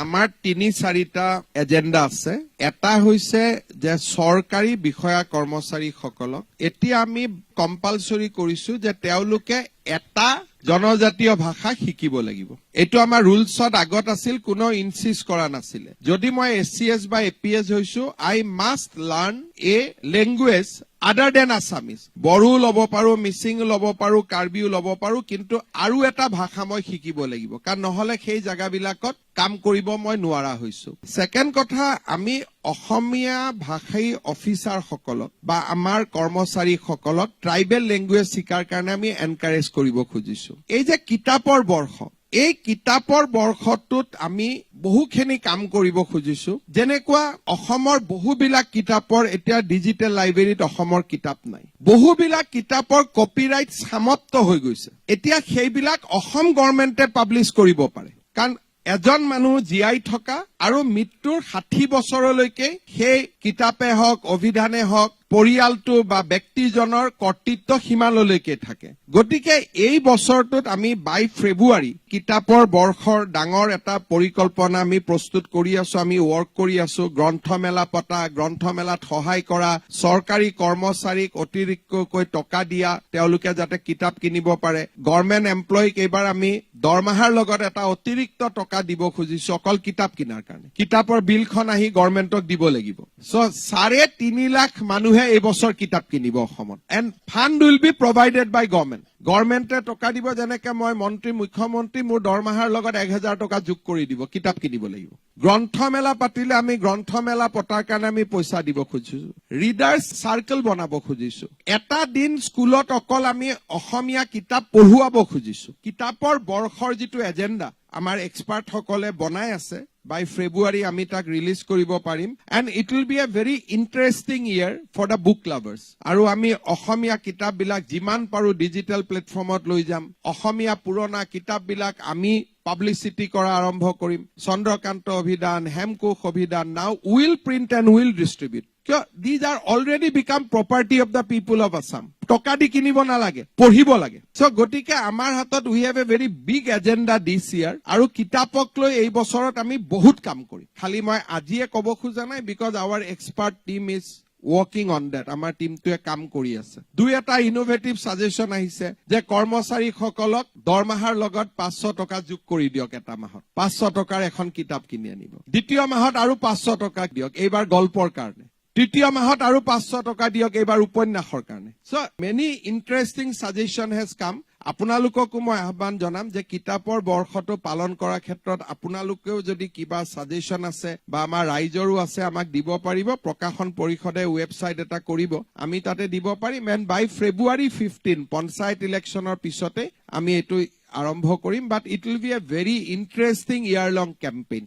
আমাৰ ৩-৪টা এজেন্ডা আছে। এটা হৈছে যে চৰকাৰী বিষয়া কৰ্মচাৰীসকলক এতিয়া আমি কম্পালসৰি কৰিছো যে তেওঁলোকে এটা জনজাতীয় ভাষা শিকিব লাগিব। এইটো আমাৰ ৰুলছত আগত আছিল, কোনো ইনসিষ্ট কৰা নাছিলে। যদি মই SCS বা APS হৈছো, আই মাষ্ট লাৰ্ণ এ লেংগুৱেজ আদাৰ দেন আছামিজ। বড়ো ল'ব পাৰো, মিচিং ল'ব পাৰো, কাৰ্বিও ল'ব পাৰো, কিন্তু আৰু এটা ভাষা মই শিকিব লাগিব, কাৰণ নহলে সেই জাগাবিলাকত কাম কৰিব মই নোৱাৰা হৈছো। সেকেন্ড কথা, আমি অসমীয়া ভাষাই অফিচাৰসকলক বা আমাৰ কৰ্মচাৰীসকলক ট্ৰাইবেল লেংগুৱেজ শিকাৰ কাৰণে আমি এনকাৰেজ কৰিব খুজিছো। এই যে কিতাপৰ বৰ্ষ, এই কিতাপৰ বৰ্ষটোত আমি বহুখিনি কাম কৰিব খুজিছো। যেনেকুৱা অসমৰ বহুবিলাক কিতাপৰ এতিয়া ডিজিটেল লাইব্ৰেৰীত অসমৰ কিতাপ নাই। বহুবিলাক কিতাপৰ কপিৰাইট সমাপ্ত হৈ গৈছে। এতিয়া সেইবিলাক অসম গভৰ্ণমেণ্টে পাব্লিছ কৰিব পাৰে, কাৰণ এজন মানুহ জীয়াই থকা আৰু মৃত্যুৰ 60 বছৰলৈকে সেই কিতাপে হওক, অভিধানে হওক, পৰিয়ালটো বা ব্যক্তিজনৰ কৰ্তৃত্ব সীমালৈকে থাকে। গতিকে এই বছৰটোত আমি 22 ফেব্ৰুৱাৰী কিতাপৰ বৰ্ষৰ ডাঙৰ এটা পৰিকল্পনা আমি প্ৰস্তুত কৰি আছো, আমি ৱৰ্ক কৰি আছো। গ্ৰন্থমেলা পতা, গ্ৰন্থমেলাত সহায় কৰা, চৰকাৰী কৰ্মচাৰীক অতিৰিক্তকৈ টকা দিয়া, তেওঁলোকে যাতে কিতাপ কিনিব পাৰে। গভৰ্ণমেণ্ট এমপ্লয়ীক এইবাৰ আমি দৰমহাৰ লগত এটা অতিৰিক্ত টকা দিব খুজিছো অকল কিতাপ কিনাৰ কাৰণে। কিতাপৰ বিলখন আহি গভৰ্ণমেণ্টক দিব লাগিব। সো 3.5 লাখ মানুহে এই বছৰ কিতাপ কিনিব অসমত। And fund will be provided by government. গভৰ্ণমেণ্টে টকা দিব, যেনেকে মই মন্ত্ৰী, মুখ্যমন্ত্ৰী মোৰ দৰমহাৰ লগত 1000 টকা যোগ কৰি দিব, কিতাপ কিনিব লাগিব। গ্ৰন্থমেলা পাতিলে আমি গ্ৰন্থমেলা পতাৰ কাৰণে আমি পইচা দিব খুজিছো। ৰিডাৰ্ছ চাৰ্কেল বনাব খুজিছো। এটা দিন স্কুলত অকল আমি অসমীয়া কিতাপ পঢ়ুৱাব খুজিছো। কিতাপৰ বৰ্ষৰ যিটো এজেন্ডা আমাৰ এক্সপাৰ্টসকলে বনাই আছে, বাই ফেব্ৰুৱাৰী আমি তাক ৰিলিজ কৰিব পাৰিম। And it will be a very interesting year for the book lovers. আৰু আমি অসমীয়া কিতাপবিলাক যিমান পাৰো ডিজিটেল প্লেটফৰ্মত লৈ যাম। অসমীয়া পুৰণা কিতাপবিলাক আমি পাব্লিচিটি কৰা আৰম্ভ কৰিম। চন্দ্ৰকান্ত অভিধান, হেমকোষ অভিধান, now will print and will distribute. কিয়? These are already become property of the people of Assam. টকা দি কিনিব নালাগে, পঢ়িব লাগে। সো গতিকে আমাৰ হাতত we have a very big agenda this year. আৰু কিতাপক লৈ এই বছৰত আমি বহুত কাম কৰিম। খালি মই আজিয়ে ক'ব খোজা নাই, because our expert team is working on date. আমাৰ টিমটোৱে কাম কৰি আছে। দুই এটা ইনোভেটিভ সাজেশ্যন আহিছে যে কৰ্মচাৰীসকলক দৰমহাৰ লগত 500 টকা যোগ কৰি দিয়ক। এটা মাহত 500 টকাৰ এখন কিতাপ কিনি আনিব। দ্বিতীয় মাহত আৰু 500 টকা দিয়ক, এইবাৰ গল্পৰ কাৰণে। তৃতীয় মাহত আৰু 500 টকা দিয়ক, এইবাৰ উপন্যাসৰ কাৰণে। সো মেনি ইণ্টাৰেষ্টিং সাজেশ্যন হেজ কাম। আপোনালোককো মই আহ্বান জনাম যে কিতাপৰ বৰ্ষটো পালন কৰাৰ ক্ষেত্ৰত আপোনালোকেও যদি কিবা সাজেশ্যন আছে বা আমাৰ ৰাইজৰো আছে, আমাক দিব পাৰিব। প্ৰকাশন পৰিষদে ৱেবছাইট এটা কৰিব, আমি তাতে দিব পাৰিম। এণ্ড বাই ফেব্ৰুৱাৰী 15 পঞ্চায়ত ইলেকশ্যনৰ পিছতে আমি এইটো আৰম্ভ কৰিম। But it will be a very interesting year long campaign.